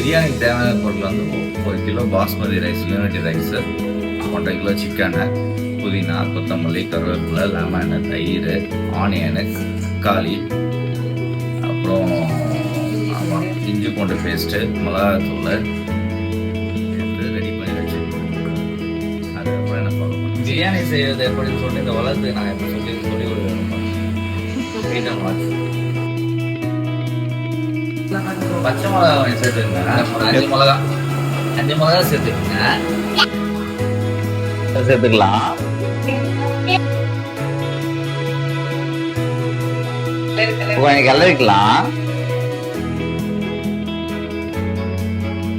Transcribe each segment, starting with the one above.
பிரியாணிக்கு தேவையான பொருள் வந்து 1 kilo basmati rice, unity rice, 1.5 kilo chicken, புதினா, கொத்தமல்லி, கருவேப்பிலை, லெமனு, தயிர், ஆனியனு, தக்காளி, அப்புறம் ஆமாம் இஞ்சி பூண்டு பேஸ்ட்டு, மிளகாத்தூள் ரெடி பண்ணி வச்சுருக்கோம். அதுக்கப்புறம் என்ன பண்ணணும், பிரியாணி செய்வது எப்படின்னு சொல்லி இந்த வளர்த்து நான் எப்படி சொல்லி கொடுக்கணும். பச்சை மிளகா கொஞ்சம் சேர்த்துக்கங்க, ஒரு 5 மிளகா சேர்த்துக்கங்க. சேர்த்துக்கலாம். கொஞ்சம் கிளறிக்கலாம்.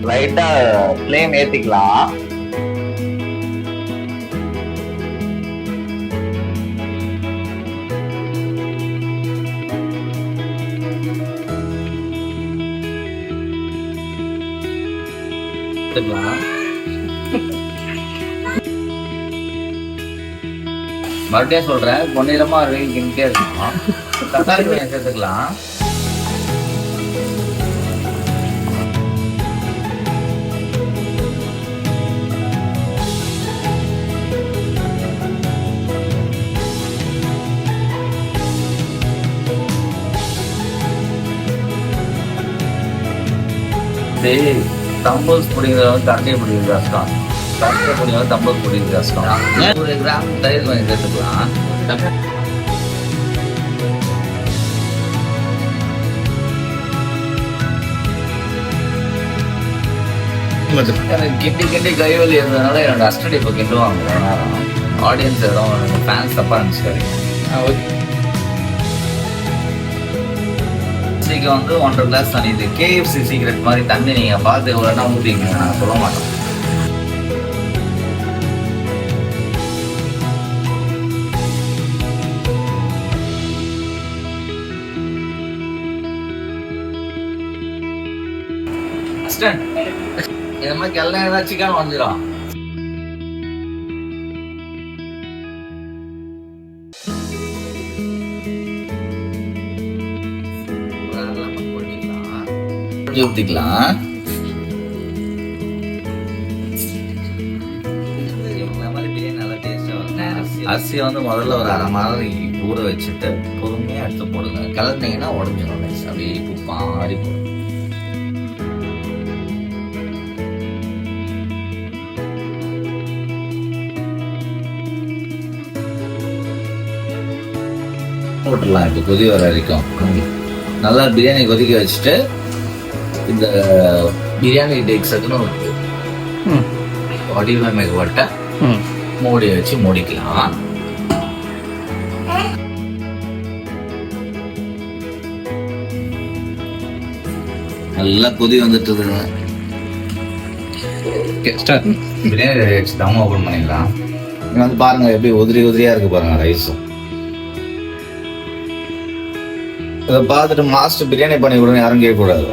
லைட்டா ஃப்ளேம் ஏத்திக்கலாம். மறுபடியும் சொல்றேன், பொன்னிறமா கிண்டே இருக்கணும். தக்காளி கொஞ்சம் சேர்த்துக்கலாம். தம்பூஸ் பிடிக்கிறது கரண்டி பிடிக்கிறது கஷ்டம், கரண்டி பிடிக்கிறது தம்பூஸ் பிடிக்கிறது கஷ்டம். 100 கிராம் தயிர் கொஞ்சம் சேர்த்துக்கலாம். எனக்கு கிண்டி கைவலி இருந்ததுனால என்னோட அஸ்டடி இப்போ கிண்டுவாங்க. ஆடியன்ஸ் எதுவும் ஃபேன்ஸ் தப்பா இருந்துச்சு. வந்து 1.5 கிளாஸ் தண்ணி, இது KFC சீக்ரெட் மாதிரி தண்ணி நீங்க பார்த்து எவ்வளோனா ஊற்றிங்க, நான் சொல்ல மாட்டோம். இது மாதிரி கெல்லாம் ஏதாவது சிக்கன் வந்துடும். ஊத்திக்கலாம். அரிசியை வந்து முதல்ல ஒரு 1/2 மணி நேரம் ஊற வச்சுட்டு பொறுமையா எடுத்து போடுங்க. கலந்தீங்கன்னா உடஞ்சிடும். அப்படியே உப்பு மாறி போடும். போட்டுடலாம். இப்போ கொதி வர வரைக்கும் நல்லா பிரியாணி கொதிக்க வச்சுட்டு இந்த பிரியாணி டேக்ஸுன்னு வடிவமைக்கப்பட்ட மூடி வச்சு மூடிக்கலாம். நல்லா கொதி வந்துட்டு பிரியாணி ரெடி ஆயிடுச்சு. தம் ஓப்பன் பண்ணிடலாம். இங்க வந்து பாருங்க எப்படி உதிரியா இருக்கு பாருங்க ரைஸும். இதை பார்த்துட்டு மாஸ்டர் பிரியாணி பண்ணி கொடுங்க யாரும் கேட்கக்கூடாது.